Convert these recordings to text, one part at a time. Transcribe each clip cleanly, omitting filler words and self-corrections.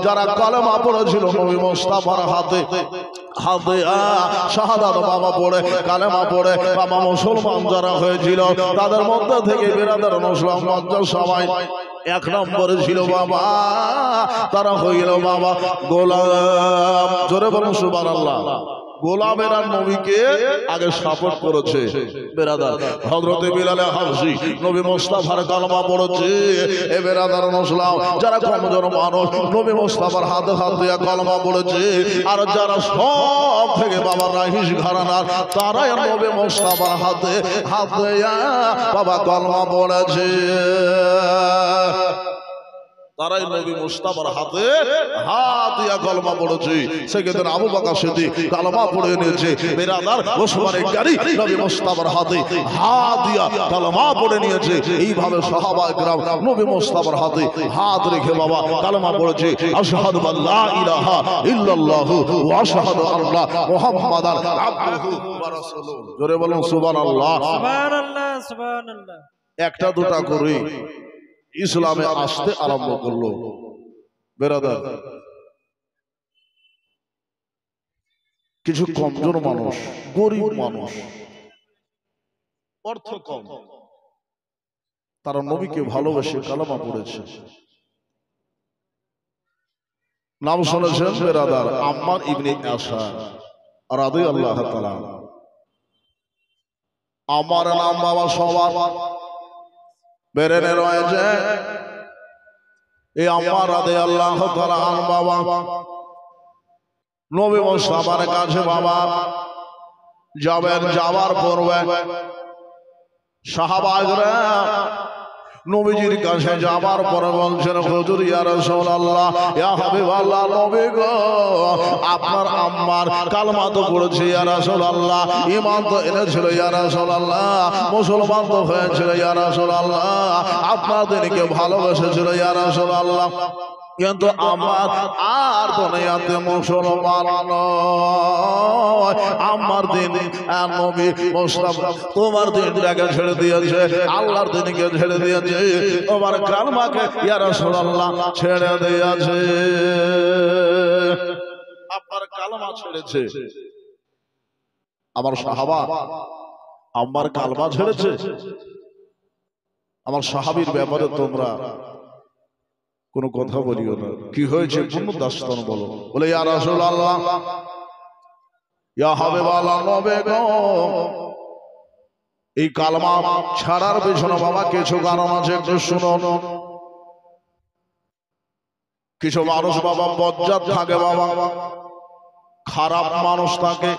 যারা কালেমা পড়েছিল নবী মুস্তাফার হাতে হাতে শাহাদাত বাবা পড়ে কালেমা পড়ে বাবা মুসলমান যারা হয়েছিল তাদের মধ্যে থেকে বিরাদার মুসলিম মজ্জার সবাই এক নম্বরে ছিল বাবা তারা হইল বাবা গোলাম। জোরে বলুন সুবহানাল্লাহ। গোলামেরা নবীকে আগে সাপোর্ট করেছে বেরাদার। হযরতে বিলাল হাবশী নবী মুস্তাফার কালেমা পড়েছে। এ বেরাদার মুসলিম যারা কমজোর মানুষ নবী মুস্তাফার হাতে হাত দিয়ে কালেমা পড়েছে। আর যারা সব থেকে বাবা রাহিস ঘরানার তারাই নবী মুস্তাফার হাতে হাত দিয়ে বাবা কালেমা পড়েছে। তারাই নবী মুস্তাফার হাতে হাত দিয়া কালেমা পড়েছে। সেক্ষেত্রে আবু বকর সিদ্দিক কালেমা পড়ে নিয়েছে। বেরাদার ওসমান গনি নবী মুস্তাফার হাতে হাত দিয়া কালেমা পড়ে নিয়েছে। এইভাবে সাহাবায়ে কেরাম নবী মুস্তাফার হাতে হাত রেখে বাবা কালেমা পড়েছে। আশহাদু আল্লা ইলাহা ইল্লাল্লাহু ওয়া আশহাদু আন্না মুহাম্মাদান আবদুহু ওয়া রাসূলুহু। জোরে বলুন সুবহানাল্লাহ। সুবহানাল্লাহ সুবহানাল্লাহ। একটা দুটা করে ইসলামে আসতে আরম্ভ করলো বেরাদার। কিছু কমজোর মানুষ গরিব মানুষ অর্থ কম তারা নবীকে ভালোবেসে কালেমা পড়েছে। নাম শুনেছেন বেরাদার আম্মার ইবনে ইয়াসার রাদিয়াল্লাহু তাআলা। আমার নাম বাবা সবার বেরেনে রয়েছে। এই আম্মার রাদিয়াল্লাহু তাআলা আন বাবা নবী মুস্তাফার কাছে বাবা যাবেন। যাওয়ার পূর্বে সাহাবাগরা নবীজির কাছে যাবার পরে বলছেন হুজুর ইয়া রাসূলুল্লাহ ইয়া হাবিবাল্লাহ নবী গো আপনার আম্মার কালেমা তো পড়েছে ইয়া রাসূলুল্লাহ, ঈমান তো এনেছিল ইয়া রাসূলুল্লাহ, মুসলমান তো হয়েছিল ইয়া রাসূলুল্লাহ, আপনার দিনকে ভালোবেসেছিল ইয়া রাসূলুল্লাহ, কিন্তু আমার আর দুনিয়াতে মুসলমান নয়। আমার দিন নবী মুস্তাফা তোমার দিনটাকে ছেড়ে দিয়েছে, আল্লাহর দিনকে ছেড়ে দিয়েছে, তোমার কালেমাকে ইয়া রাসূলুল্লাহ ছেড়ে দিয়েছে। আপনার কালেমা ছেড়েছে। আমার সাহাবা আমার কালেমা ছেড়েছে। আমার সাহাবীর ব্যাপারে তোমরা কোনো কথা বলিও না। কি হয়েছে পূর্ণ দাস্তান বলো। বলে ইয়া রাসূলুল্লাহ ইয়া হাবিবাল্লাহ নবী গো এই কালেমা ছাড়ার পেছনে বাবা কিছু কারণ আছে, একটু শুনুন। কিছু মানুষ বাবা বজ্জাত থাকে, বাবা খারাপ মানুষ থাকে।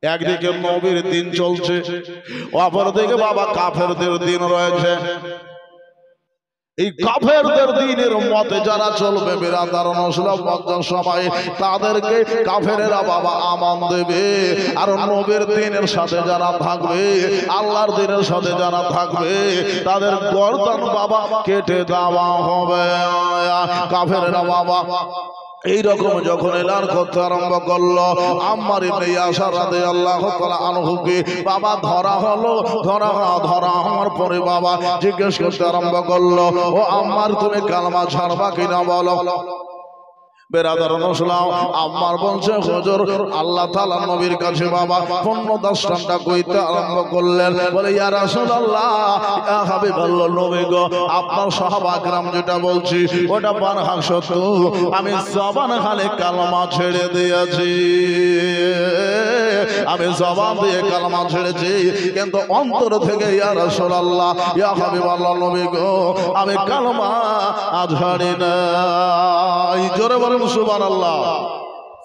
একদিকে নবীর দিন চলছে, অপরদিকে বাবা কাফেরদের দিন রয়েছে। এই কাফেরদের দিনের মতে যারা চলবে বিরাদার মুসলিম মজ্জার সবাই তাদেরকে কাফেরেরা বাবা আমান দেবে। আর নবীর দিনের সাথে যারা থাকবে, আল্লাহর দিনের সাথে যারা থাকবে তাদের গর্দান বাবা কেটে দেওয়া হবে। কাফেরেরা বাবা এইরকম যখন এলান করতে আরম্ভ করলো, আম্মার ইবনে ইয়াসার রাদিয়াল্লাহু তাআলা আনহুকে বাবা ধরা হলো। ধরা হওয়ার পরে বাবা জিজ্ঞেস করতে আরম্ভ করলো, ও আম্মার তুমি কালেমা ছাড়বা কিনা বলো। বেরাদার মুসলিম আম্মার বলছে হুজুর আল্লাহ তাআলা নবীর কাছে বাবা পূর্ণ দাস্তানটা কইতে আরম্ভ করলেন। বলে ইয়া রাসূলুল্লাহ ইয়া হাবিবাল্লাহ নবী গো আপনার সাহাবা کرام যেটা বলছি ওটা বারহাক সত্য। আমি জবান খালে কালেমা ছেড়ে দিয়েছি, আমি জবান দিয়ে কালেমা ছেড়েছি, কিন্তু অন্তর থেকে ইয়া রাসূলুল্লাহ ইয়া হাবিবাল্লাহ নবী গো আমি কালেমা ছাড়ি না। জোরে বলুন সুবহানাল্লাহ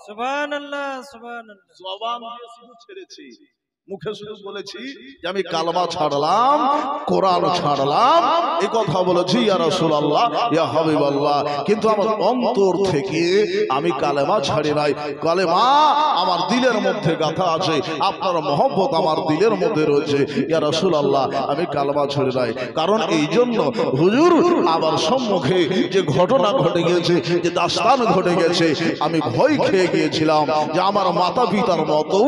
সুবহানাল্লাহ সুবহানাল্লাহ। জবান দিয়ে শুধু ছেড়েছি, মুখে শুধু বলেছি যে আমি কালেমা ছাড়লাম, কোরআন ছাড়লাম, এই কথা বলেছি ইয়া রাসূলুল্লাহ ইয়া হাবিবাল্লাহ, কিন্তু আমার অন্তর থেকে আমি কালেমা ছাড়ি নাই। কালেমা আমার দিলের মধ্যে গাঁথা আছে, আপনার মহব্বত আমার দিলের মধ্যে রয়েছে ইয়া রাসূলুল্লাহ, আমি কালেমা ছাড়ি নাই। কারণ এই জন্য হুজুর আমার সম্মুখে যে ঘটনা ঘটে গেছে, যে দাস্তান ঘটে গেছে, আমি ভয় খেয়ে গিয়েছিলাম যে আমার মাতা পিতার মতো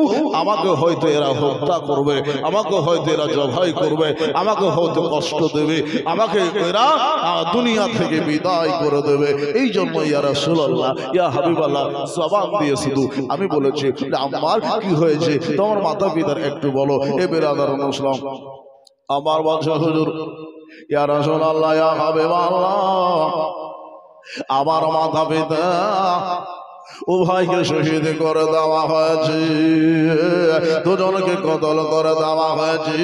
আমাকে হয়তো এরা হত্যা করবে, আমাকে হয়তো এরা জবাই করবে, আমাকে হয়তো কষ্ট দেবে, আমাকে এরা দুনিয়া থেকে বিদায় করে দেবে। এই জন্য ইয়া রাসূলুল্লাহ ইয়া হাবিবাল্লাহ জবান দিয়ে শুধু আমি বলেছি আমার কি হয়েছে তোমার মাতা পিতার একটু বলো। এ বেরাদার মুসলিম আমার বলছে হুজুর ইয়া রাসূলুল্লাহ ইয়া হাবিবাল্লাহ আমার মাতা পিতা উভয়কে শহীদ করে দেওয়া হয়েছে, দুজনকে কতল করে দেওয়া হয়েছে।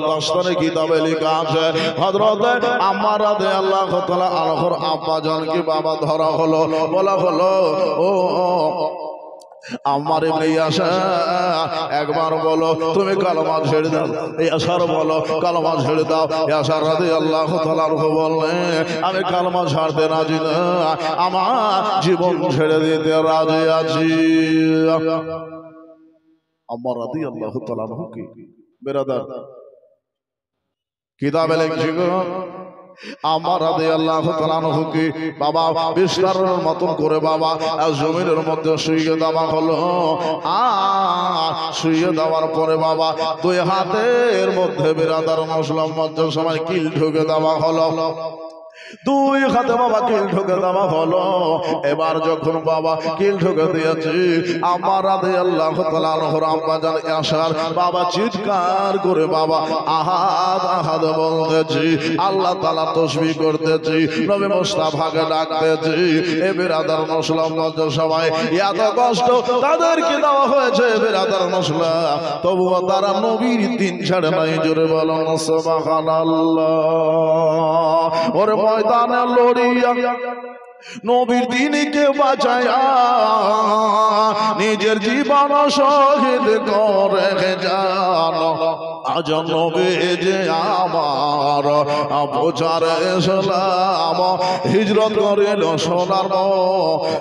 দাস্তানে কিতাবে লেখা আছে হযরত আম্মার রাদিয়াল্লাহু তাআলা আনহুর আব্বা জানকে বাবা ধরা হলো, বলা হলো ও আমার ইবনে ইয়াসার একবার বলো তুমি কালেমা ছেড়ে দাও। ইয়াসার বলো কালেমা ছেড়ে দাও। ইয়াসার রাদিয়াল্লাহু তাআলা আনহু বললেন আমি কালেমা ছাড়তে রাজি না, আমার জীবন ছেড়ে দিতে রাজি আছি। আম্মার রাদিয়াল্লাহু তাআলা আনহু কি বেরাদার কিতাবে লেখা আমার রাদিয়াল্লাহু তাআলা আনহু কি বাবা বিস্তারের মতন করে বাবা জমিনের মধ্যে শুইয়ে দেওয়া হলো। শুইয়ে দেওয়ার পরে বাবা দুই হাতের মধ্যে বিরাদার মুসলিম মধ্যে সময় কিল ঢুকে দেওয়া হলো, দুই হাতে বাবা কিল ঢুকে দেওয়া হলো। এবার যখন বাবা কিল ঢুকে দিয়েছি আমার রাদিয়াল্লাহু তাআলা আনহুর আম্মা জান ইয়াসার বাবা চিৎকার করে বাবা আহাদ আহাদ বলতেছি, আল্লাহ তাআলা তাসবিহ করতেছি, নবী মুস্তাফাকে ডাকতেছি। এ বিরাদার মুসলিম মধ্যে সবাই এত কষ্ট তাদেরকে দেওয়া হয়েছে বিরাদার মুসলিম, তবুও তারা নবীর দিন ছাড়ে নাই। জোরে বলুন সুবহানাল্লাহ। ওরে ময়দানে লড়িয়া নবীর দিনকে বাঁচায়া নিজের জীবন শহীদ করে যান। আজ নবী যে আমার প্রচার ইসলাম হিজরত করিল সোনার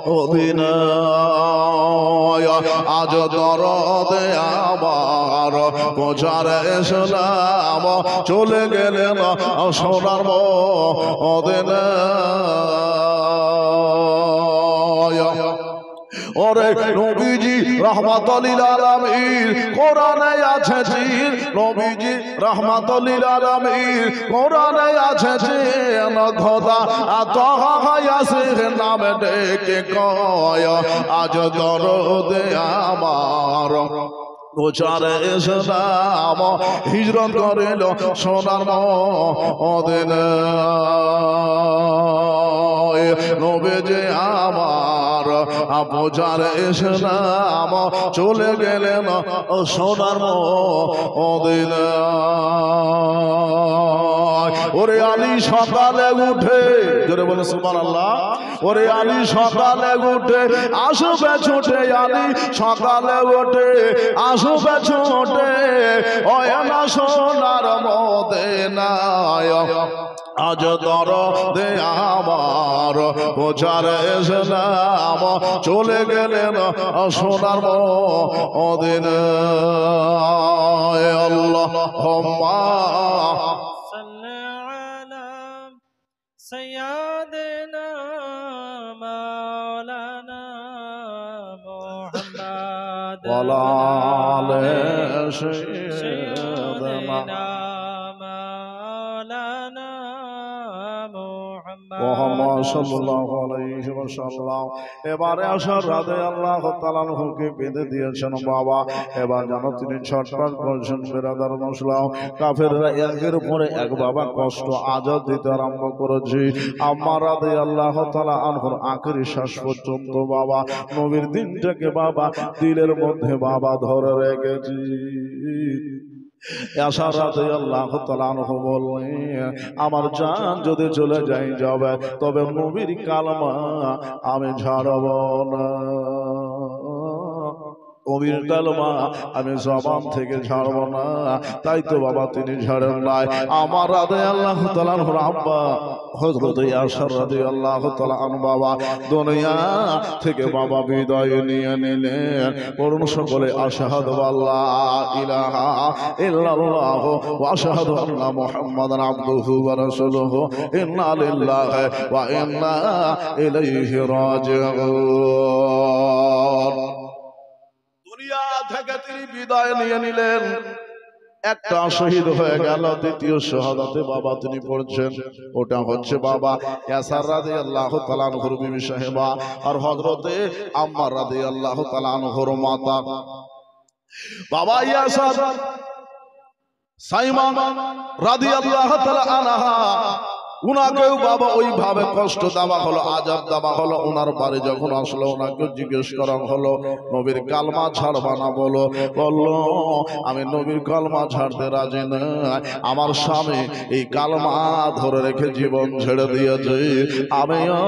মদিনা। আজ দরদে আমার প্রচার ইসলাম চলে গেলেন সোনার মদিনা। ওরে নবীজি রাহমাতুল লিল আলামিন কোরআনে আছে জি, নবীজি রাহমাতুল লিল আলামিন কোরআনে আছে জি, খোদা তাহা ইয়াসিন নাম ডেকে কয় আজ দরদে আমার প্রচার ইসলাম হিজরত করিল সোনার মদিনা। নবীজি আমার প্রচার ইসলাম চলে গেলেন সোনার মদিনা। ওরে আলী সকালে উঠে, জোরে বলে সুবহানাল্লাহ। ওরে আলী সকালে উঠে আসবে ছুটে, আলী সকালে উঠে আসবে ছুটে, ওয় না সোনার মদিনায়। আজ দরদে আমার প্রচার ইসলাম চলে গেলেন সোনার মদিনায়। আল্লাহুম্মা সাল্লি আলা সাইয়্যিদিনা মাওলানা মুহাম্মদ ওয়ালা আলি সাইয়্যিদিনা মাওলানা মুহাম্মদ সাল্লাল্লাহু আলাইহি ওয়াসাল্লাম। এবারে আসার রাদিয়াল্লাহু তাআলা আনহুকে বেঁধে দিয়েছেন বাবা। এবার জানো তিনি ছটফট করছেন বিরাদার মুসলিম। কাফেররা একের পরে এক বাবা কষ্ট আজাদ দিতে আরম্ভ করেছে। আম্মা রাদিয়াল্লাহু তাআলা আনহুর আখেরি শ্বাস পর্যন্ত বাবা নবীর দিনটাকে বাবা দিলের মধ্যে বাবা ধরে রেখেছি। ইয়াসার রাদিয়াল্লাহু তাআলা আনহু বললেন আমার জান যদি চলে যাবে তবে নবীর কালেমা আমি ছাড়ব না, নবীর কালেমা আমি জবান থেকে ছাড়ব না। তাই তো বাবা তিনি ছাড়েন নাই। আমার রাদিয়াল্লাহু তাআলা আনহুর আব্বা হযরত ইয়াসার রাদিয়াল্লাহু তাআলা আনহু বাবা দুনিয়া থেকে বাবা বিদায় নিয়ে নিলেন। করুন সকলে আশহাদু আল্লা ইলাহা ইল্লাল্লাহ ওয়া আশহাদু আন্না মুহাম্মাদান আবদুহু ওয়া রাসূলুহু। ইন্না লিল্লাহি ওয়া ইন্না ইলাইহি রাজিউন। দুনিয়া থেকে তিনি বিদায় নিয়ে নিলেন। একটা শহীদ হয়ে গেল, দ্বিতীয় শাহাদাতে বাবা তিনি পড়ছেন। ওটা হচ্ছে বাবা ইয়াসার রাদিয়াল্লাহু তাআলা আনহুর বিবি সাহেবা আর হযরতে আম্মার রাদিয়াল্লাহু তাআলা আনহুর মাতা। বাবা ইয়াসার সাইমা রাদিয়াল্লাহু তাআলা আনহা, উনাকেও বাবা ওইভাবে কষ্ট দেওয়া হলো, আযাব দেওয়া হলো। ওনার বাড়ি যখন আসলো ওনাকে জিজ্ঞেস করা হলো নবীর কালমা ছাড়বা না? বললো আমি নবীর কালমা ছাড়তে রাজি না। আমার স্বামী এই কালমা ধরে রেখে জীবন ছেড়ে দিয়েছে, আমিও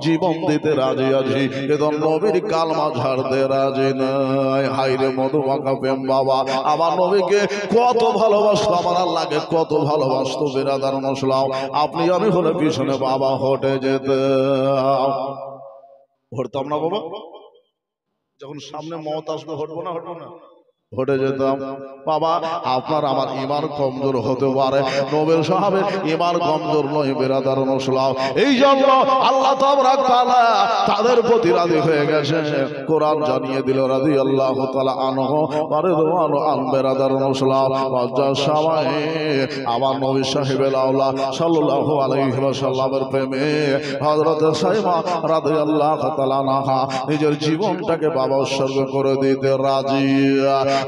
জীবন দিতে রাজি আছি, কিন্তু নবীর কালমা ছাড়তে রাজি নয়। হাইরে মধুমাখা প্রেম বাবা, আমার নবীকে কত ভালোবাসতো, আমার আল্লাহকে কত ভালোবাসতো। বিরাদার মুসলিম, আপনি আমি হলে পিছনে বাবা হটে যেতাম। হটতাম না বাবা? যখন সামনে মওত আসবে হটবো না? হটে যেতাম। বাবা আপনার আমার ঈমান কমজোর হতে পারে, নবীর সাহাবের ঈমান কমজোর নয়। বিরাদার মুসলিম, এই জন্য আল্লাহ তাবারক তাআলা তাদের প্রতি রাজি হয়ে গেছে। কোরআন জানিয়ে দিল রাদিয়াল্লাহু তাআলা আনহু ওয়া রিদওয়ানু আন। বিরাদার মুসলিম, লজ্জার সময় আমার নবী সাহেবের আওলা সাল্লাল্লাহু আলাইহি ওয়াসাল্লামের প্রেমে হযরত সাইমা রাদিয়াল্লাহু তাআলা আনহা নিজের জীবনটাকে বাবা উৎসর্গ করে দিতে রাজি।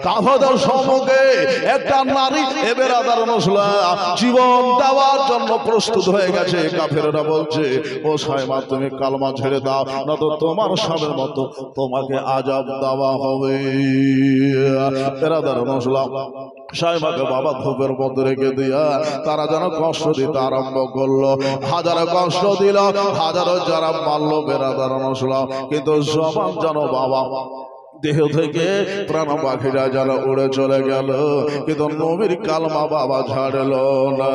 কাফেরদের সম্মুখে একটা নারী বেরাদার মুসলিম জীবন দেওয়ার জন্য প্রস্তুত হয়ে গেছে। কাফেররা বলছে ও সাইমা তুমি কালমা ছেড়ে দাও, না তো তোমার স্বামীর মতো তোমাকে আযাব দেওয়া হবে। বেরাদার মুসলিম, সাইমাকে বাবা ধূপের মধ্যে রেখে দিয়া তারা যেন কষ্ট দিতে আরম্ভ করলো। হাজারো কষ্ট দিল, হাজারো যারা মারলো। বেরাদার মুসলিম, কিন্তু জবান যেন বাবা দেহ থেকে প্রাণ পাখিরা যারা উড়ে চলে গেল, কিন্তু নবীর কালমা বাবা ছাড়ল না।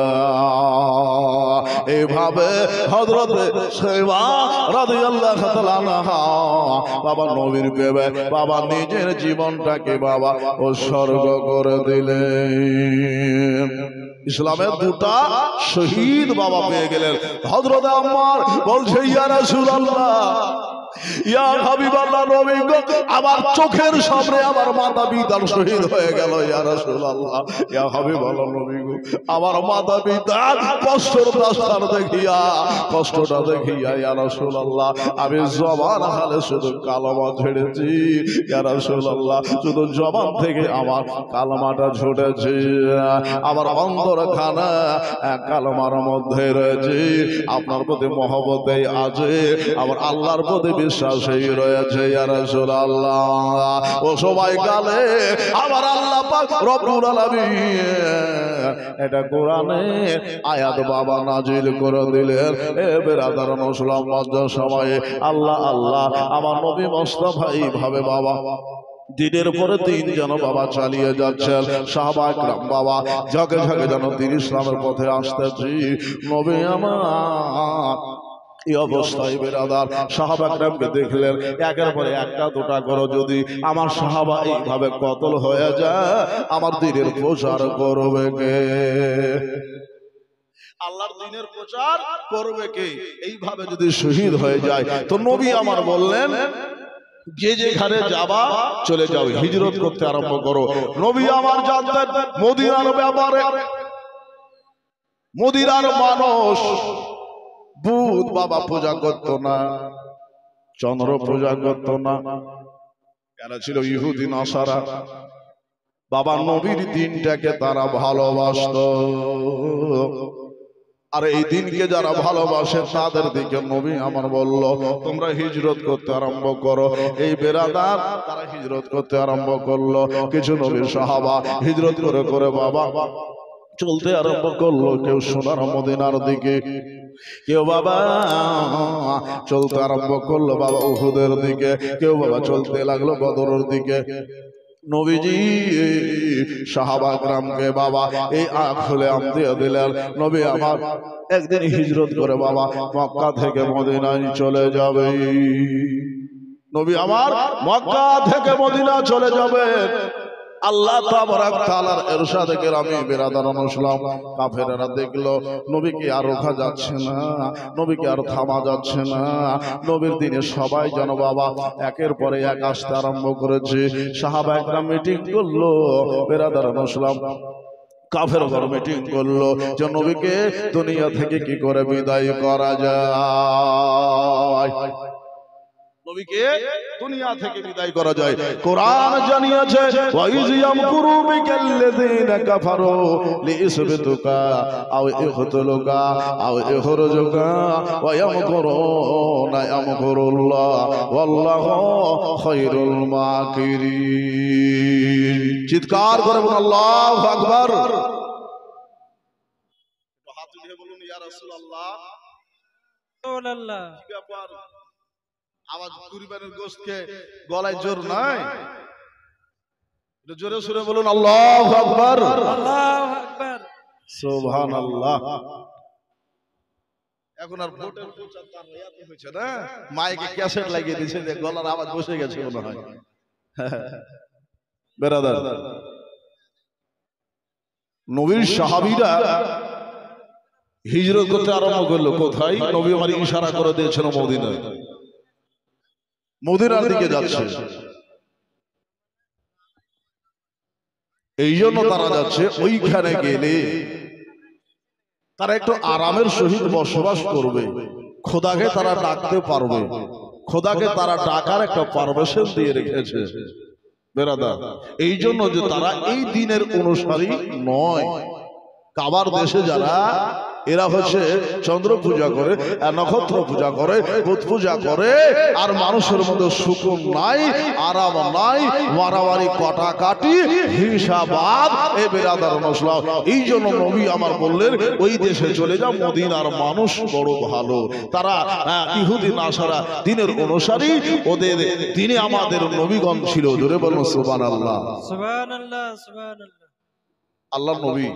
এইভাবে হযরতে সাইমা রাদিয়াল্লাহু তাআলা আনহা বাবা নবীর প্রেমে বাবা নিজের জীবনটাকে বাবা উৎসর্গ করে দিলেন। ইসলামের দুটা শহীদ বাবা পেয়ে গেলেন। হযরত আম্মার বলছে ইয়া রাসূলুল্লাহ, ইয়া হাবিবাল্লাহ, নবী গো, আমার চোখের সামনে আমার মাতা পিতা শহীদ হয়ে গেল। ইয়া রাসূলুল্লাহ, ইয়া হাবিবাল্লাহ, নবী গো, আমার মাতা পিতার কষ্টটা দেখিয়া ইয়া রাসূলুল্লাহ আমি জবান হালে শুধু কালেমা ছেড়েছি। ইয়া রাসূলুল্লাহ, শুধু জবান থেকে আমার কালেমাটা ছুটেছে, আমার অন্তরখানা কালেমার মধ্যে রয়েছে। আপনার প্রতি মহব্বতেই আছে, আমার আল্লাহর প্রতি বিশ্বাসই রয়েছে। ইয়া রাসূলুল্লাহ, ও সময়কালে আমার আল্লাহ পাক রব্বুল আলামিন এটা কোরআনের আয়াত বাবা নাজিল করে দিলেন। এ বেরাদার মুসলিম, মধ্যে সময়ে আল্লাহ আল্লাহ আমার নবী মুস্তাফা এইভাবে বাবা দিনের পরে দিন যেন বাবা চালিয়ে যাচ্ছেন। সাহাবা একরাম বাবা ঝাঁকে ঝাঁকে যেন দিন ইসলামের পথে আসতেছি। নবী আমার এই অবস্থায় বেরাদার সাহাবা একরামকে দেখলেন, একের পরে একটা দুটা করে যদি আমার সাহাবা এইভাবে কতল হয়ে যায়, আমার দ্বীনের প্রচার করবে কে? আল্লাহর দ্বীনের প্রচার করবে কে? এইভাবে যদি শহীদ হয়ে যায় তো নবী আমার বললেন যে যেখানে যাবা চলে যাও, হিজরত করতে আরম্ভ করো। নবী আমার জানতেন মদিনার ব্যাপারে। মদিনার মানুষ বুধ বাবা পূজা করত না, চন্দ্র পূজা করত না, এরা ছিল ইহুদি নাসারা। বাবা নবীর দিনটাকে তারা ভালোবাসত, আর এই দিনকে যারা ভালোবাসে তাদের দিকে নবী আমার বলল তোমরা হিজরত করতে আরম্ভ করো। এই বেরাদার তারা হিজরত করতে আরম্ভ করলো। কিছু নবীর সাহাবা হিজরত করে করে বাবা চলতে আরম্ভ করলো। কেউ সোনার মদিনার দিকে, কেউ বাবা চলতে আরম্ভ করলো বাবা উহুদের দিকে, কেউ বাবা চলতে লাগলো বদরের দিকে। নবীজি সাহাবা کرامকে বাবা এই আখ খুলে আম দিয়ে দিলেন। নবী আমার একদিন হিজরত করে বাবা মক্কা থেকে মদিনায় চলে যাবে। নবী আমার মক্কা থেকে মদিনা চলে যাবে। আল্লাহ তাবারাক তাআলার ইরশাদে কেরামে বিরাদারান ইসলাম কাফেররা দেখলো নবীকে আর রোখা যাচ্ছে না, নবীকে আর থামা যাচ্ছে না। নবীর দিনে সবাই যেন বাবা একের পরে এক আসতে আরম্ভ করেছে। সাহাবা একরাম মিটিং করলো, বিরাদারান ইসলাম কাফের ঘর মিটিং করলো যে নবীকে দুনিয়া থেকে কি করে বিদায় করা যায়, নবীকে দুনিয়া থেকে বিদায় করা যায়। কোরআন জানিয়েছে ওয়াইজ ইয়ামকুরু বিকাল্লাযিনা কাফারু লিইসবিতুকা আও ইখতুলুকা আও ইখরুজুকা ওয়া ইয়ামকুরুনা ইয়ামকুরুল্লাহ ওয়াল্লাহু খায়রুল মাকিরিন। চিৎকার করে বলুন আল্লাহু আকবার। হাত উঠিয়ে বলুন ইয়া রাসূলুল্লাহ। রাসূলুল্লাহ কি ব্যাপার, আওয়াজ কুরবানির গোশতকে গলায় জোর নাই, জোরে সুরে বলুন আল্লাহু আকবার। আল্লাহু আকবার সুবহানাল্লাহ। এখন আর ভোটের প্রচার তার ইয়াতে হয়েছে না, মাইকে ক্যাসেট লাগিয়ে দিয়েছে যে গলার আওয়াজ বসে গেছে মনে হয়। বেরাদার, নবীর সাহাবীরা হিজরত করতে আরম্ভ করলো কোথায়? নবী আমার ইশারা করে দিয়েছেন মদিনায়, মদিনার দিকে যাচ্ছে। এই জন্য তারা যাচ্ছে, ওইখানে গেলে তারা একটু আরামের সহিত বসবাস করবে, খোদাকে তারা ডাকতে পারবে, খোদাকে তারা ডাকার একটা পারমিশন দিয়ে রেখেছে বেরাদার। এই জন্য যে তারা এই দিনের অনুসারী নয়। কাবার দেশে যারা এরা হচ্ছে চন্দ্র পূজা করে, নক্ষত্র পূজা করে, বুধ পূজা করে, আর মানুষের মধ্যে সুকুন নাই, আরাম নাই, মারামারি কাটাকাটি হিংসাবাদ, এ বেরাদার মশলা। এই জন্য নবী আমার বললেন ওই দেশে চলে যাও, মদিনার মানুষ বড় ভালো, তারা ইহুদি নাসারা দিনের অনুসারী, ওদের দিনে আমাদের নবীগণ ছিল। জোরে বলুন সুবহানাল্লাহ। সুবহানাল্লাহ সুবহানাল্লাহ। আল্লাহ নবী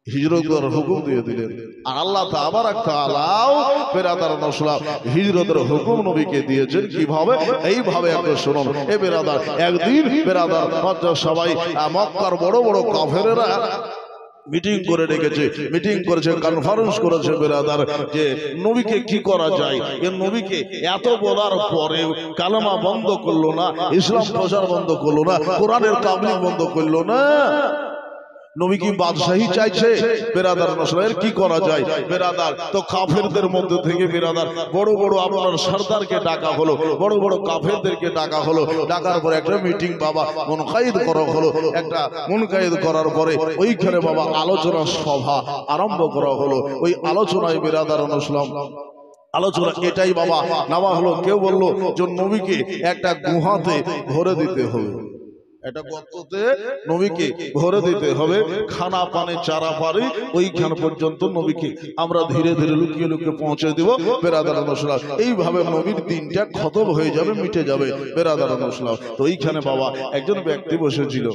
হিজরতের হুকুম দিয়ে দিলেন, আর আল্লাহ তাবারাক তাআলাও বেরাদার নসলা হিজরতের হুকুম নবীকে দিয়েছেন। কিভাবে? এইভাবে আপনি শুনুন। এ বেরাদার, একদিন বেরাদার সবাই মক্কার বড় বড় কাফেরেরা মিটিং করে রেখেছে, মিটিং করেছে, কনফারেন্স করেছে বেরাদার, যে নবীকে কি করা যায়। এ নবীকে এত বলার পরে কালেমা বন্ধ করলো না, ইসলাম প্রচার বন্ধ করলো না, কোরআনের তাবলীগ বন্ধ করলো না। নবী কি বাদশাহী চাইছে? বেরাদার নসলের কি করা যায় বেরাদার? তো কাফেরদের মধ্যে থেকে বেরাদার বড় বড় আপনার সরদারকে ডাকা হলো, বড় বড় কাফেরদেরকে ডাকা হলো। ডাকার পরে একটা মিটিং বাবা মুনকাইদ করা হলো। একটা মুনকাইদ করার পরে ওইখানে বাবা আলোচনা সভা আরম্ভ করা হলো। ওই আলোচনায় বেরাদার নসলাম আলোচনা এটাই বাবা নেওয়া হলো। কেউ বললো যে নবীকে একটা গুহাতে ভরে দিতে হবে, এটা গর্ততে নবীকে ভরে দিতে হবে, খানা পানি চারা পারি ওইখান পর্যন্ত নবীকে আমরা ধীরে ধীরে লুকিয়ে লুকিয়ে পৌঁছে দেব বেরাদার নসলাম। এইভাবে নবীর দিনটা খতম হয়ে যাবে, মিটে যাবে বেরাদার নসলাম। তো এইখানে বাবা একজন ব্যক্তি বসেছিল,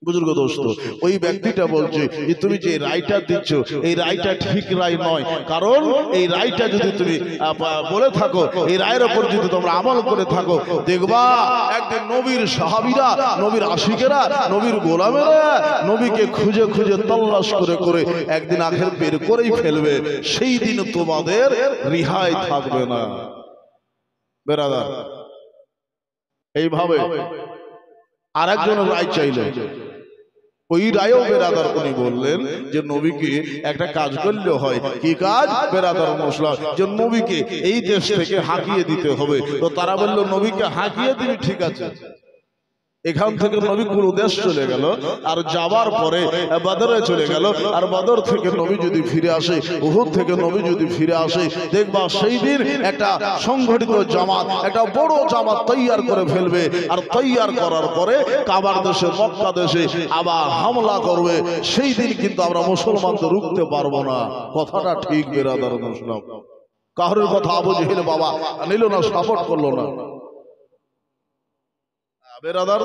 বুজুর্গ দোস্ত। ওই ব্যক্তিটা বলছে যে তুমি যে রায়টা দিচ্ছ এই রায়টা ঠিক রায় নয়, কারণ এই রায়টা যদি তুমি বলে থাকো, এই রায়ের উপর যদি তোমরা আমল করে থাকো, দেখবা একদিন নবীর সাহাবীরা, নবীর আশিকেরা, নবীর গোলামেরা নবীকে খুঁজে খুঁজে তল্লাশ করে করে একদিন আখের বের করেই ফেলবে, সেই দিন তোমাদের রিহাই থাকবে না বেরাদার। এইভাবে আরেকজন রায় চাইলে, ওই রায়ও বেরাদার উনি বললেন যে নবীকে একটা কাজ করলে হয়। কি কাজ বেরাদার মশলা? যে নবীকে এই দেশ থেকে হাঁকিয়ে দিতে হবে। তো তারা বলল নবীকে হাঁকিয়ে দিবি, ঠিক আছে। এখান থেকে নবী কোন দেশ চলে গেল, আর যাবার পরে বদরে চলে গেল, আর বদর থেকে নবী যদি ফিরে আসে, উহুদ থেকে নবী যদি ফিরে আসে, দেখবা সেই দিন একটা সংগঠিত জামাত, একটা বড় জামাত তৈয়ার করে ফেলবে। আর তৈয়ার করার পরে কাবার দেশে, মক্কা দেশে আবার হামলা করবে। সেই দিন কিন্তু আমরা মুসলমানদের রুখতে পারবো না। কথাটা ঠিক বেরাদার মুসলিম। কাহরের কথা আবু জেহেল বাবা নিল না, সাপোর্ট করলো না বেরাদার।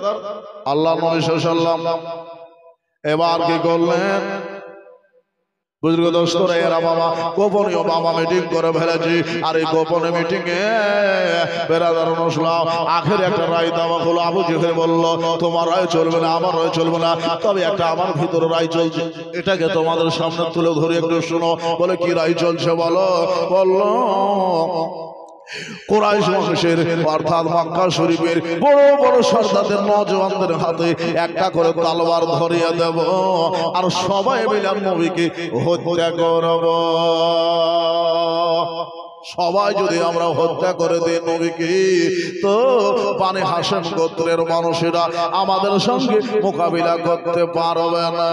আল্লাহ নবী সাল্লাল্লাহু আলাইহি ওয়াসাল্লাম এবার কি করলেন? বুঝলো দোস্তরা, এরা বাবা গোপনীয় বাবা মিটিং করে ফেলেছি। আর এই গোপনে মিটিং এ বেরাদার মুসলিম আখের একটা রায় দেওয়া হলো। আবু জেহেল বলল তোমার রায় চলবে না, আমার রায় চলবে না, তবে একটা আমার ভিতরে রায় চলছে, এটাকে তোমাদের সামনে তুলে ধরে একটু শুনো। বলে কি রায় চলছে বলো? বললো কুরাইশ বংশের অর্থাৎ মক্কা শরীফের বড় বড় সর্দারদের নওজওয়ানদের হাতে একটা করে তলোয়ার ধরিয়ে দেব, আর সবাই মিলে নবীকে হত্যা করব। সবাই যদি আমরা হত্যা করে দিই নবীকে, তো বানি হাশেম গোত্রের মানুষেরা আমাদের সঙ্গে মোকাবিলা করতে পারবে না।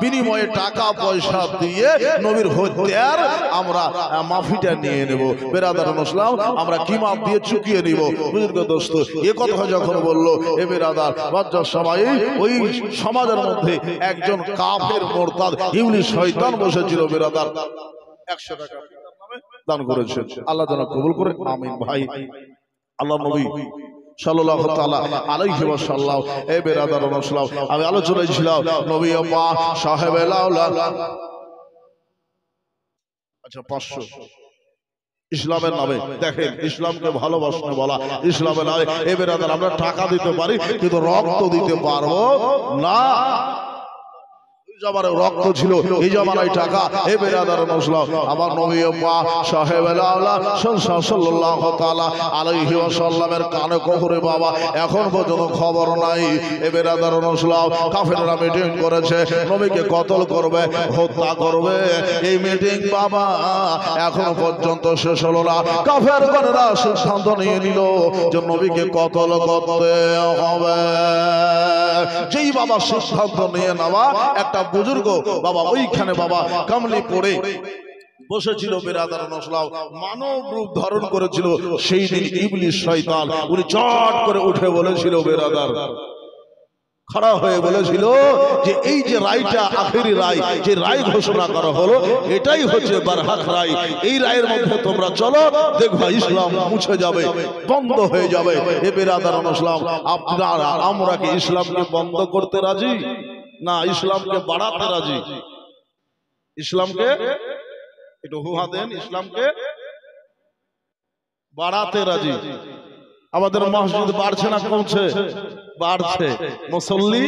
বিনিময়ে টাকা পয়সা দিয়ে নবীর হত্যার আমরা মাফিটা নিয়ে নেব। বেরাদার মুসলিম আমরা কি মাপ দিয়ে চুকিয়ে নিব। বুঝল দোস্ত, এ কথা যখন বললো এ বেরাদার লজ্জার সময় ওই সমাজের মধ্যে একজন কাফের মুরতাদ ইবলিস শয়তান বসেছিল। বেরাদার 100 টাকা দান করেছেন, আল্লাহ যেন কবুল করে, আমিন। ভাই আল্লাহ নবী সাল্লাল্লাহু তাআলা আলাইহি ওয়াসাল্লাম এ বেরাদার মুসলিম আমি আলোচনায় ছিলাম নবী পাক সাহেবে লাউলা। আচ্ছা 500 ইসলামের নামে দেখেন, ইসলামকে ভালোবাসতে বলা ইসলামের নামে। এ বেরাদার আমরা টাকা দিতে পারি কিন্তু রক্ত দিতে পারবো না। রক্ত ছিল এই জামানায় টাকা। এ বেরাদার মুসলিম আমার নবী পাক সাহেবে লাউলা সাল্লাল্লাহু তাআলা আলাইহি ওয়াসাল্লামের কানে কখরে বাবা এখন পর্যন্ত খবর নাই। এ বেরাদার মুসলিম কাফেররা মিটিং করেছে নবীকে কতল করবে, হত্যা করবে। এই মিটিং বাবা এখন পর্যন্ত শেষ হলো না। কাফেরগণেরা সিদ্ধান্ত নিয়ে নিল যে নবীকে কতল করতে হবে। যেই বাবা সিদ্ধান্ত নিয়ে নেওয়া, একটা বুজুর্গ বাবা ওইখানে বাবা কামলি পড়ে বসেছিল। বেরাদার মুসলিম মানব রূপ ধারণ করেছিল। সেই দিন ইবলিস শয়তান উনি চট করে উঠে বলেছিল, বেরাদার খাড়া হয়ে বলেছিল যে এই যে রায়টা আখেরি রায়, যে রায় ঘোষণা করা হলো, এটাই হচ্ছে বারহাক রায়। এই রায়ের মধ্যে তোমরা চলো, দেখবা ইসলাম মুছে যাবে, বন্ধ হয়ে যাবে। এ বেরাদার মুসলিম আপনারা আমরা কি ইসলামকে বন্ধ করতে রাজি না ইসলামকে বাড়াতে রাজি? ইসলামকে একটু হুহা দেন, ইসলামকে বাড়াতে রাজি। আমাদের মসজিদ বাড়ছে না কমছে? বাড়ছে। মুসল্লি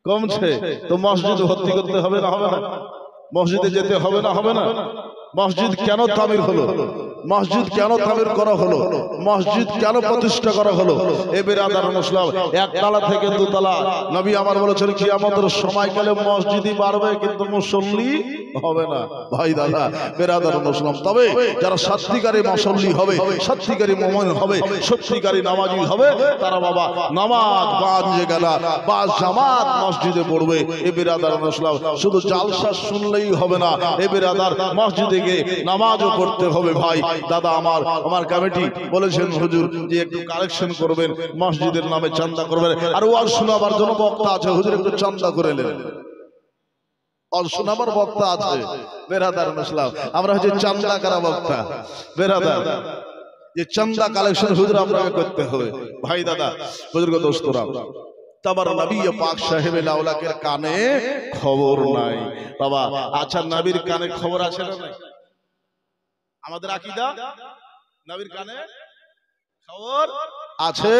কমছে। তো মসজিদ ভর্তি করতে হবে না হবে না? মসজিদে যেতে হবে না হবে না? মসজিদ কেন তামির হলো? মসজিদ কেন তামির করা হলো? মসজিদ কেন প্রতিষ্ঠা করা হলো? এ বেরাদার মুসলিম একতলা থেকে দুতলা নবী আমার বলেছেন কিয়ামতের সময়কালে মসজিদই বাড়বে কিন্তু মুসল্লি হবে না। ভাই দাদা বেরাদার মুসলিম, তবে যারা সত্যিকারী মুসল্লি হবে, সত্যিকারী মুমিন হবে, সত্যিকারী নামাজি হবে, তারা বাবা নামাজ বাজে গেলা বা জামাত মসজিদে পড়বে। এ বেরাদার মুসলিম শুধু জালসা শুনলেই হবে না, এ বেরাদার মসজিদে গিয়ে নামাজও পড়তে হবে। ভাই দাদা আমার কমিটি বলেছেন হুজুর যে একটু কালেকশন করবেন, মসজিদের নামে চাঁদা করবেন। আর ওয়াজ শোনাবার জন্য বক্তা আছে, হুজুর একটু চাঁদা করে নেন। ওয়াজ শোনাবার বক্তা আছে বেরাদার মুসলিম, আমরা হচ্ছে চাঁদা করা বক্তা। বেরাদার যে চাঁদা কালেকশন হুজুর আপনাকে করতে হবে। ভাই দাদা বুজুর্গ দোস্তরা, তাবার নবী পাক সাহেবে লাউলাকের কানে খবর নাই বাবা। আচ্ছা নবীর কানে খবর আছে না নাই? আমাদের আকীদা নবীর কানে খবর আছে।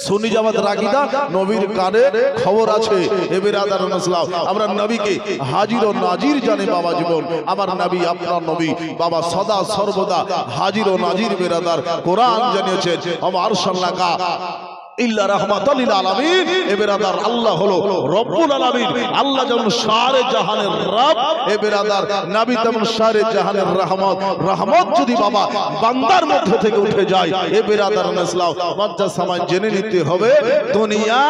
সুন্নি জামাতের আকীদা নবীর কানে খবর আছে। এ বেরাদার মুসলিম আমরা নবীকে হাজির ও নাজির জানে বাবা জীবন। আমার নবী আপনার নবী বাবা সদা সর্বদা হাজির ও নাজির। বেরাদার কোরআন জানিয়েছেন আমার আরসালনাকা ইল্লা রাহমাতাল লিল আলামিন। এ বেরাদার আল্লাহ হলো রব্বুল আলামিন। আল্লাহ যেমন সারে জাহানের রব, এ বেরাদার নবী তেমন সারে জাহানের রহমত। রহমত যদি বাবা বান্দার মধ্যে থেকে উঠে যায়, এ বেরাদার মুসলিম মজ্জা সামায় জেনে নিতে হবে দুনিয়া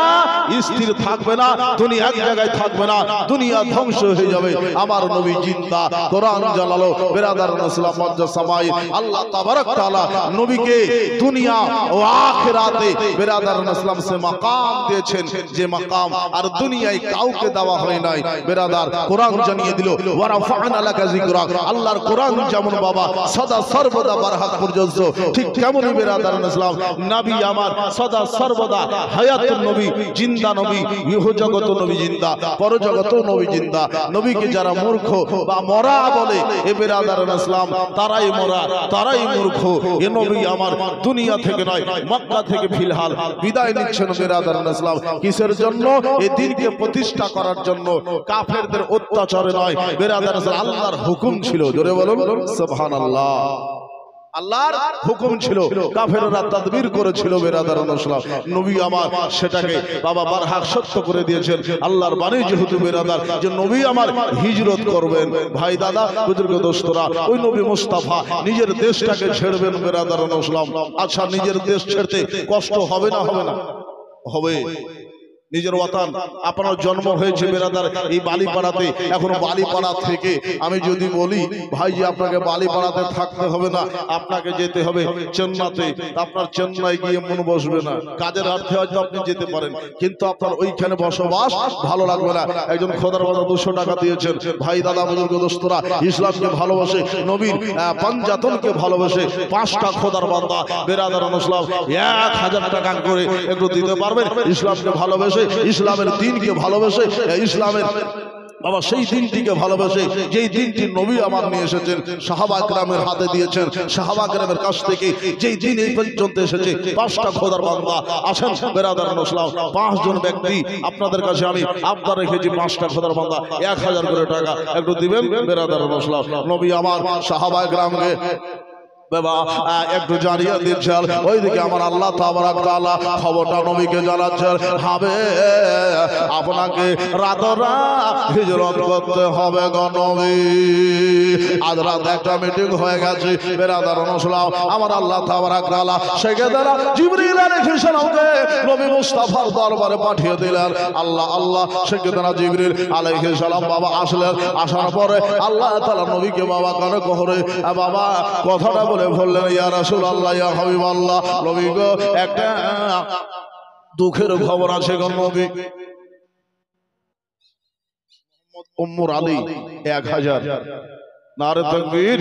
স্থির থাকবে না, দুনিয়া এক জায়গায় থাকবে না, দুনিয়া ধ্বংস হয়ে যাবে। আমার নবী জিন্দা, কোরআন জানালো। বেরাদার মুসলিম মজ্জা সামায় আল্লাহ তাবারক তাআলা নবীকে দুনিয়া ও আখিরাতে বেরাদার ইসলাম সে মাকাম দিয়েছেন যে মাকাম আর দুনিয়ায় কাউকে দেওয়া হয় নাই। বেরাদার কোরআন জানিয়ে দিল ওয়া রাফা'না লাকা যিকরাক, আল্লাহর কোরআন যেমন বাবা সদা সর্বদা বারহাক পর্যন্ত, ঠিক তেমনই বেরাদার ইসলাম নবী আমার সদা সর্বদা হায়াতুন নবী, জিন্দা নবী, ইহ জগত নবী জিন্দা, পরজগত নবী জিন্দা। নবীকে যারা মূর্খ বা মরা বলে এ বেরাদার ইসলাম তারাই মরা, তারাই মূর্খ। এ নবী আমার দুনিয়া থেকে নয় মক্কা থেকে ফিলহাল বিদায় নিচ্ছেন বেরাদার ইসলাম। কিসের জন্য? এই দিনকে প্রতিষ্ঠা করার জন্য, কাফেরদের অত্যাচারে নয় বেরাদার ইসলাম। আল্লাহর হুকুম ছিল, জোরে বলুন সুবহানাল্লাহ। আল্লাহর হুকুম ছিল, কাফেররা তাদবীর করেছিল বেরাদার ইসলাম। নবী আমার সেটাকে বাবা বারহাক সত্য করে দিয়েছেন। আল্লাহর বাণী যেহেতু বেরাদার যে নবী আমার হিজরত করবেন, ভাই দাদা বুজুর্গ দোস্তরা, ওই নবী মুস্তাফা নিজের দেশটাকে ছেড়বেন বেরাদার ইসলাম। আচ্ছা, নিজের দেশ ছেড়তে কষ্ট হবে না? হবে না? হবে। নিজের ওয়াতান, আপনার জন্ম হয়েছে বেরাদার এই বালিপাড়াতে। এখন বালিপাড়া থেকে আমি যদি বলি ভাই যে আপনাকে বালিপাড়াতে থাকতে হবে না, আপনাকে যেতে হবে চেন্নাইতে, আপনার চেন্নাই গিয়ে মন বসবে না। কাজের অর্থে হয়তো আপনি যেতে পারেন, কিন্তু আপনার ওইখানে বসবাস ভালো লাগবে না। একজন খোদার বাবা 200 টাকা দিয়েছেন। ভাই দাদা বুজুর্গ দোস্তরা, ইসলামকে ভালোবাসে, নবীর পাঞ্জাতনকে ভালোবাসে 5টা খোদার বান্দা বেরাদার ইসলাম 1000 টাকা করে একটু দিতে পারবেন? ইসলামকে ভালোবাসে, ইসলামের দ্বীনকে ভালোবাসে, ইসলামের বাবা সেই দিনটিকে ভালোবাসে যেই দিনটি নবী আমার নিয়ে এসেছেন, সাহাবা কেরামের হাতে দিয়েছেন। সাহাবা কেরামের কাছ থেকে যেই দিন এই পর্যন্ত এসেছে 5টা খোদার বান্দা আসেন বেরাদার ইসলাম। 5 জন ব্যক্তি আপনাদের কাছে আমি আবদার রেখেছি, 5টা খোদার বান্দা 1000 করে টাকা একটু দিবেন বেরাদার ইসলাম। নবী আমার সাহাবা কেরামকে বাবা একটু জানিয়ে দিচ্ছেন, ওইদিকে আমার আল্লাহ তাবারাক তাআলা খবরটা নবীকে জানাচ্ছেন, হবে আপনাকে রাত হিজরত করতে হবে গো নবী। আজ রাত একটা মিটিং হয়ে গেছে বেরাদার ইসলাম। আমার আল্লাহ তাবারাক তাআলা সেকেদারা জিবরিল আলাইহিস সালামকে নবী মুস্তাফার দরবারে পাঠিয়ে দিলেন। আল্লাহ আল্লাহ সেকেদারা জিবরিল আলাইহিস সালাম বাবা আসলেন। আসার পরে আল্লাহ তাআলা নবীকে বাবা কানে করে বাবা কথাটা বললেন, ইয়া রাসূলুল্লাহ, ইয়া হাবিবাল্লাহ, নবী গো একটা দুঃখের খবর আছে গো নবী। উম্মুর আলী 1000, নারে তাকবীর,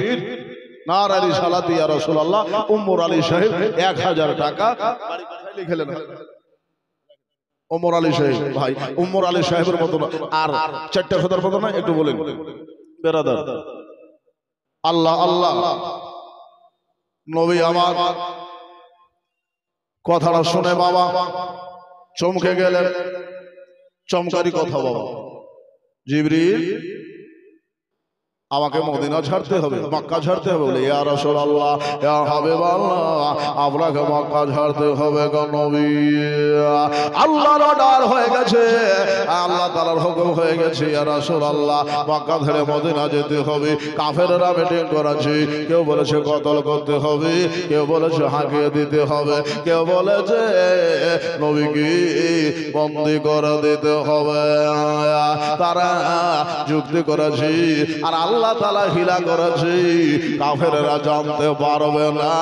নারে রিসালাত, ইয়া রাসূলুল্লাহ। উম্মুর আলী সাহেব 1000 টাকা বাড়ি কোথায় লিখলেন? উম্মুর আলী সাহেব, ভাই উম্মুর আলী সাহেবের মতো আর 4টা খোদার মতো না, একটু বলেন বেরাদার। আল্লাহ আল্লাহ, নবী আমার কথাটা শুনে বাবা চমকে গেলেন। চমকারি কথা বাবা, জিবরিল আমাকে মদিনা ছাড়তে হবে, মক্কা ছাড়তে হবে। বলে ইয়া রাসূলুল্লাহ, ইয়া হাবিবাল্লাহ, আপনাকে মক্কা ছাড়তে হবে গো নবী। আল্লাহর অর্ডার হয়ে গেছে, আল্লাহ তাআলার হুকুম হয়ে গেছে, ইয়া রাসূলুল্লাহ মক্কা ছেড়ে মদিনা যেতে হবে। কাফেররা মিটিং করেছে, কেউ বলেছে কতল করতে হবে, কেউ বলেছে হাঁকিয়ে দিতে হবে, কেউ বলেছে নবীকে বন্দী করে দিতে হবে। তারা যুক্তি করেছে, আর আল্লাহ তাআলা হিলা করেছে, কাফেররা জানতে পারবে না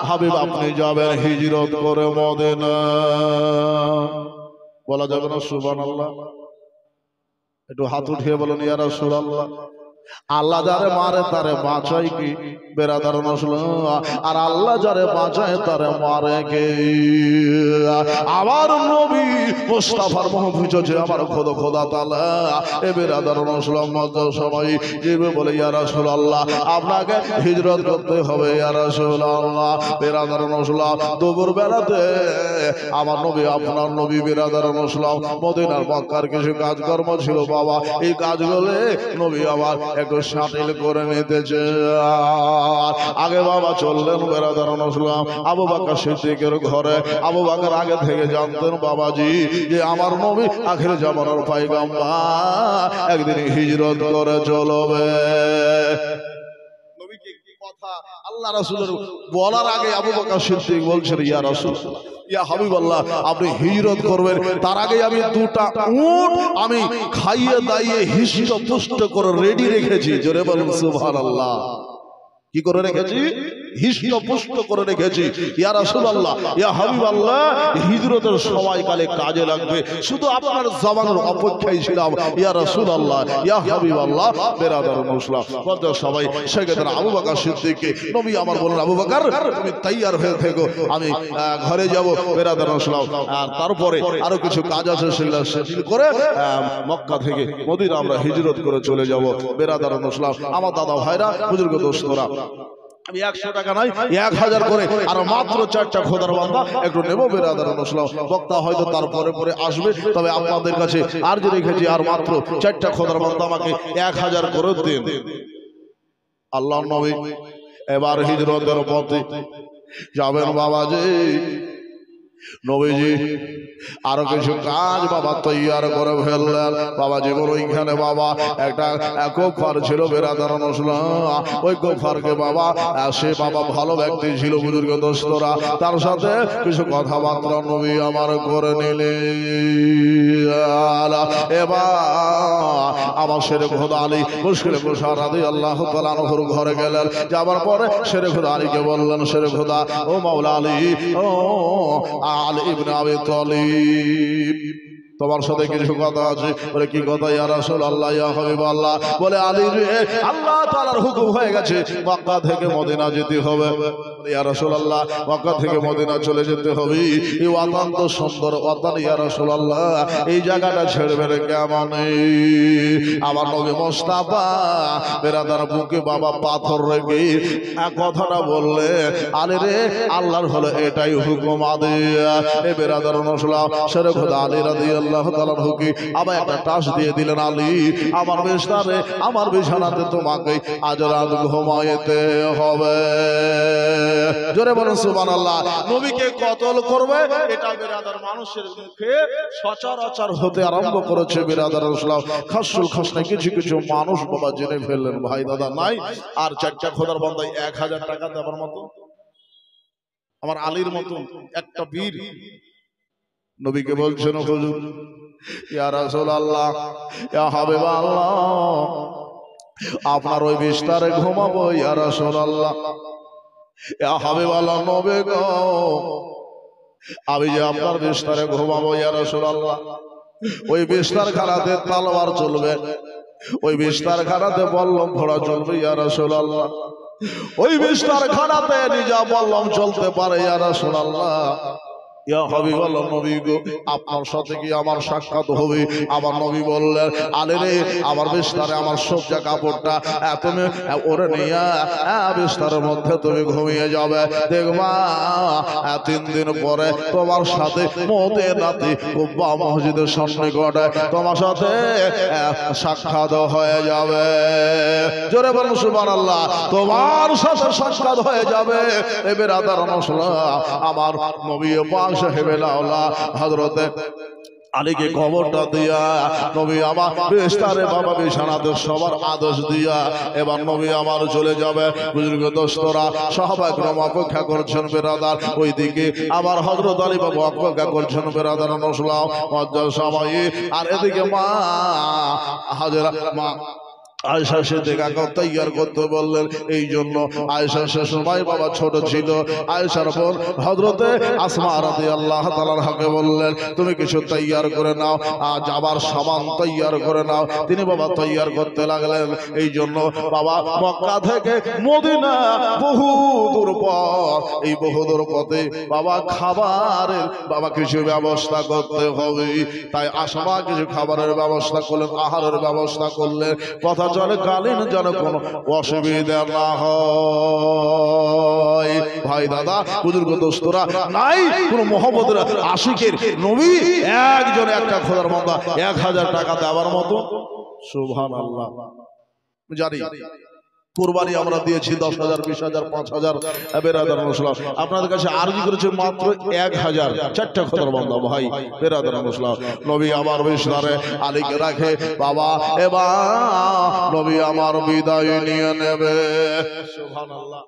হাবিব আপনি যাবেন হিজরত করে মদিনা। বলা যাবে না সুবহানাল্লাহ? একটু হাত উঠিয়ে বলেন ইয়া রাসূলুল্লাহ। আল্লাহ যারে মারে তারে বাঁচায় কি বেরাদার ইসলাম, আর আল্লাহ যারে বাঁচায় তারে মারে কে? আমার নবী মুস্তাফার মহফিজ যে আমার খোদা তাআলা এ বেরাদার ইসলাম মধ্যে সবাই জিবে বলে ইয়া রাসূলুল্লাহ আপনাকে হিজরত করতে হবে ইয়া রাসূলুল্লাহ। বেরাদার ইসলাম দুপুর বেলাতে আমার নবী আপনার নবী বেরাদার ইসলাম মদিনার মক্কার কিছু কাজকর্ম ছিল বাবা, এই কাজগুলো নবী আমার একটু শাটিল করে নিতেছে। আগে বাবা চললেন বেরাদার ইসলাম আবু বকর সিদ্দিকের ঘরে। আবু বকর আগে থেকে জানতেন বাবাজি যে আমার নবী আখির জামানার পয়গম্বর একদিন হিজরত করে চলবে। নবীকে কি কথা আল্লাহ রাসূলের বলার আগে আবু বকর সিদ্দিক বলছেন ইয়া রাসূলুল্লাহ, ইয়া হাবিবাল্লাহ আপনি হিজরত করবেন, তার আগে আমি 2টা উট আমি খাইয়ে দাইয়ে হিষ্টপুষ্ট করে রেডি রেখেছি। জোরে বলুন সুবহানাল্লাহ। কি করে রেখেছি? হিষ্টপুষ্ট করে রেখেছি। ইয়া রাসূলুল্লাহ, ইয়া হাবিবাল্লাহ, হিজরতের সময়কালে কাজে লাগবে, শুধু আপনার জবানের অপেক্ষায় ছিলাম। ইয়া রাসূলুল্লাহ, ইয়া হাবিবাল্লাহ, বেরাদারুল মুসলিম। বলতে সবাই সাইয়েদনা আবু বকর সিদ্দিককে নবী আমার বলেন, আবু বকর তুমি তৈয়ার হয়ে থেকো, আমি ঘরে যাব। বেরাদারুল মুসলিম। আর তারপরে আরো কিছু কাজ আছে, সেগুলো সেটিল করে মক্কা থেকে মদিনা আমরা হিজরত করে চলে যাব। বেরাদারুল মুসলিম, আমার দাদা ভাইরা, বুজুর্গ দোস্তরা, আমি 100 টাকা নাই 1000 করে আর মাত্র 4টা খোদার বান্দা একটু নেব। বেরাদারুল মুসলিম, বক্তা হয়তো তারপরে পরে আসবে, তবে আপনাদের কাছে আর যে রেখেছি আর মাত্র 4টা খোদার বান্দা আমাকে 1000 করে দিন। আল্লাহর নবী এবার হিজরতের পথে যাবেন বাবাজি। নবীজি আরো কিছু কাজ বাবা তৈয়ার করে ফেললেন। বাবাজি বল ওইখানে বাবা একটা গোফার ছিল। বেরাদারুল মুসলিম, ওই গোফারকে বাবা সে বাবা ভালো ব্যক্তি ছিল, বুজুর্গ দোস্তরা, তার সাথে কিছু কথাবার্তা নবী আমার করে নিলেন। এবার আমার শেরে খোদা আলী মুশকিল কুশা রাদিয়াল্লাহু তাআলা আনহুর ঘরে গেলেন। যাবার পরে শেরে খোদা আলীকে বললেন, শেরে খোদা, ও মাওলা আলী, ও আলী ইবনে আবি তালিব, তোমার সাথে কিছু কথা আছে। বলে কি কথা? ইয়া রাসূলুল্লাহ, ইয়া হাবিবাল্লাহ। বলে আলী রে, আল্লাহ তাআলার হুকুম হয়ে গেছে মক্কা থেকে মদিনা যেতে হবে। ইয়া রাসূলুল্লাহ, মক্কা থেকে মদিনা চলে যেতে হবে। এই অত্যন্ত সুন্দর ওয়াতান, ইয়া রাসূলুল্লাহ, এই জায়গাটা ছেড়বে কেমন? আমার নবী মুস্তাফা বেরাদার বুকে বাবা পাথর রেখে এক কথাটা বললে, আলী রে, আল্লাহর হলো এটাই হুকুম। আদে এ বেরাদারুল মুসলিম, শেরে খোদা আলী রাদিয়াল্লাহু তাআলা হুকি আবার একটা টাস দিয়ে দিলেন, আলী আমার বিছানাতে, আমার বিছানাতে তোমাকে আজ রাত ঘুমাইতে হবে। জোরে বলুন সুবহানাল্লাহ। নবীকে কতল করবে এটা বেরাদার মানুষের মুখে সচরাচর হতে আরম্ভ করেছে। বেরাদারুল মুসলিম, খাসুল খাসনা কিছু কিছু মানুষ বাবা জেনে ফেললেন, ভাই দাদা নাই আর 4টা খোদার বান্দায় 1000 টাকা দেওয়ার মতো আমার আলীর মতো একটা বীর নবীকে বলছেন, হুজুর, ইয়া রাসূলুল্লাহ, ইয়া হাবিবাল্লাহ, আপনার ওই বিস্তারে ঘুমাবো। ইয়া রাসূলুল্লাহ, ইয়া হাবিবাল্লাহ, নবী গো, আমি যে আপনার বিস্তারে ঘুমাবো। ইয়া রাসূলুল্লাহ, ওই বিস্তার খানাতে তলোয়ার চলবে, ওই বিস্তার খানাতে বল্লম ঘোড়া চলবে। ইয়া রাসূলুল্লাহ, ওই বিস্তার খানাতে নিজা বল্লম চলতে পারে। ইয়া রাসূলুল্লাহ, ইয়া হাবিবাল্লাহ, নবী গো, আপনার সাথে কি আমার সাক্ষাৎ হবে? আমার নবী বললেন, আলে রে, আমার বিস্তারে আমার সবজা কাপড়টা তুমি ওরে নিয়ে বিস্তারের মধ্যে তুমি ঘুমিয়ে যাবে। দেখবা 3 দিন পরে তোমার সাথে মদিনাতে কুবা মসজিদের সন্নিকটে তোমার সাথে সাক্ষাৎ হয়ে যাবে। জোরে বলুন সুবহানাল্লাহ। তোমার সাথে সাক্ষাৎ হয়ে যাবে। এ বেরাদারুল মুসলিম, আমার নবী পাক সাহেবে লাউলা হযরতে আলীকে খবরটা দিয়া নবী আমার বিস্তারে বাবা বিছানাতে সবার আদেশ দিয়া এবার নবী আমার চলে যাবে। বুজুর্গ দোস্তরা, সাহাবায়ে কেরাম অপেক্ষা করছেন বেরাদার, ওইদিকে আবার হযরত আলী বাবা অপেক্ষা করছেন বেরাদার মুসলিম মজ্জা সময়। আর এদিকে মা হাজেরা, মা আয়েশা সিদ্দিকাকে তৈয়ার করতে বললেন। এই জন্য আয়েশা সে সময় বাবা ছোট ছিল। আয়েশার বোন হযরতে আসমা রাদিয়াল্লাহু তাআলার হকে বললেন, তুমি কিছু তৈয়ার করে নাও, যাবার সামান তৈয়ার করে নাও। তিনি বাবা তৈয়ার করতে লাগলেন। এই জন্য বাবা মক্কা থেকে মদিনা বহু দূর পথ, এই বহু দূর পথে বাবা খাবারের বাবা কিছু ব্যবস্থা করতে হবে। তাই আসমা কিছু খাবারের ব্যবস্থা করলেন, আহারের ব্যবস্থা করলেন, কথা চলে কালীন যেন কোনো অসুবিধা না হয়। ভাই দাদা, বুজুর্গ দোস্তরা, নাই কোন মোহাম্মদের আশিকের নবী একজন একটা খোদার বান্দা 1000 টাকা দেওয়ার মতো। সুবহানাল্লাহ। জানি কুরবানি আমরা দিয়েছি 10,000, 20,000, 5,000। বেরাদারুল মুসলিম, আপনাদের কাছে আরজি করেছে মাত্র 1000, 4টা খোদার বান্দা। ভাই বেরাদারুল মুসলিম, নবী আমার বিছানায় আলীকে রাখে বাবা, এবার নবী আমার বিদায় নিয়ে নেবে। সুবহানাল্লাহ।